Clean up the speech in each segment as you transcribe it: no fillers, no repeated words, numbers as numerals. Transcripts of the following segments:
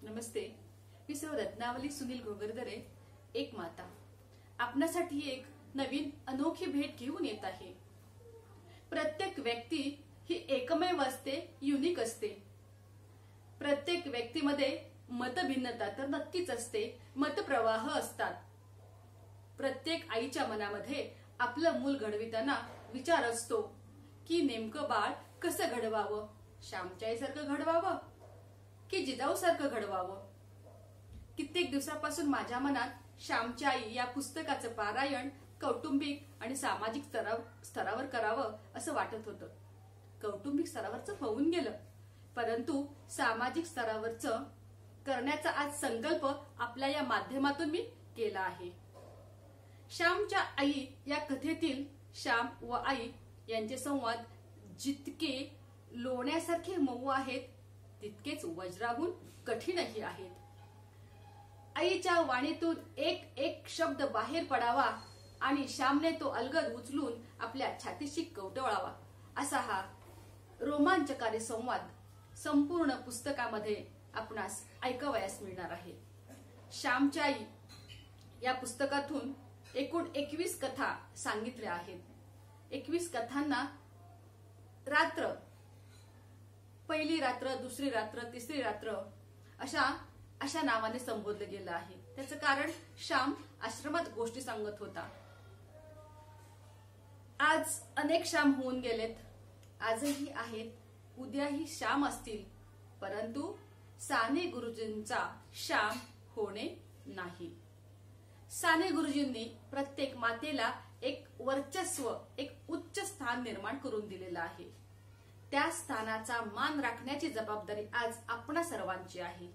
नमस्ते, मी सौ रत्नावली सुनील घोगरदरे, एक माता आपणासाठी एक नवीन अनोखी भेट घेऊन येत आहे। प्रत्येक व्यक्ती ही एकमेव असते, युनिक असते। प्रत्येक व्यक्तीमध्ये मतभिन्नता तर नक्कीच असते, मतप्रवाह असतात। प्रत्येक आईच्या मनामध्ये आपलं मूल घडविताना विचार असतो की नेमकं बाळ कसं घडवावं, श्यामच्या आईसारखं घडवावं की जिजाऊसारखं घडवावं। कित्येक दिवसापासून माझ्या मनात श्यामची आई या पुस्तकाचं पारायण कौटुंबिक आणि सामाजिक स्तरावर करावं असं वाटत होतं। कौटुंबिक स्तरावरचं होऊन गेलं, परंतु सामाजिक स्तरावरचं करण्याचा आज संकल्प आपल्या या माध्यमातून मी केला आहे। श्यामच्या आई या कथेतील श्याम व आई यांचे संवाद जितके लोण्यासारखे मऊ आहेत, तितकेच वज्राहून कठीणही आहेत। आईच्या वाणीतून एक एक शब्द बाहेर पडावा आणि श्यामने तो अलगद उचलून आपल्या छातीशी कवटळावा, असा हा रोमांचकारी संवाद संपूर्ण पुस्तकामध्ये आपणास ऐकावयास मिळणार आहे। श्यामची आई या पुस्तकातून एकूण 21 कथा सांगितल्या आहेत। 21 कथांना रात्र, पहिली रात्र, दुसरी रात्र, तिसरी रात्र अशा नावाने संबोधलं गेलं आहे। त्याचं कारण श्याम आश्रमात गोष्टी सांगत होता। आज अनेक श्याम होऊन गेलेत, आजही आहेत, उद्याही श्याम असतील, परंतु साने गुरुजींचा श्याम होणे नाही। साने गुरुजींनी प्रत्येक मातेला एक वर्चस्व, एक उच्च स्थान निर्माण करून दिलेलं आहे। त्या स्थानाचा मान राखण्याची जबाबदारी आज आपणा सर्वांची आहे।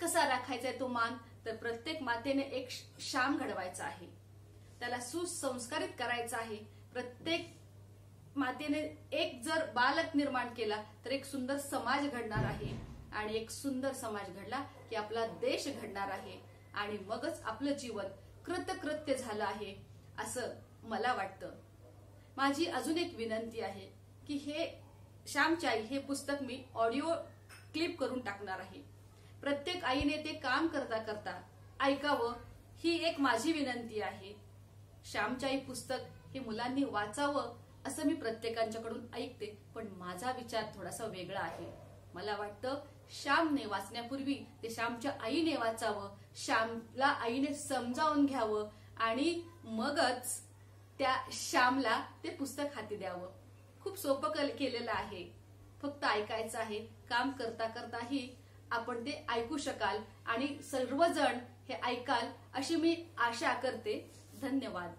कसा राखायचा तो मान, तर प्रत्येक मातेने एक श्याम घडवायचा आहे, त्याला सुसंस्कारित करायचं आहे। प्रत्येक मातेने एक जर बालक निर्माण केला तर एक सुंदर समाज घडणार आहे, आणि एक सुंदर समाज घडला की आपला देश घडणार आहे, आणि मगच आपलं जीवन कृतकृत्य झालं आहे असं मला वाटतं। माझी अजून एक विनंती आहे की हे श्यामची आई हे पुस्तक मी ऑडिओ क्लिप करून टाकणार आहे। प्रत्येक आईने ते काम करता करता ऐकावं, ही एक माझी विनंती आहे। श्यामची आई पुस्तक हे मुलांनी वाचावं असं मी प्रत्येकांच्याकडून ऐकते, पण माझा विचार थोडासा वेगळा आहे। मला वाटतं श्यामने वाचण्यापूर्वी ते श्यामच्या आईने वाचावं, श्यामला आईने समजावून घ्यावं, आणि मगच त्या श्यामला ते पुस्तक हाती द्यावं। खूप सोपं केलेलं आहे, फक्त ऐकायचं आहे। काम करता करताही आपण ते ऐकू शकाल आणि सर्वजण हे ऐकाल अशी मी आशा करते। धन्यवाद।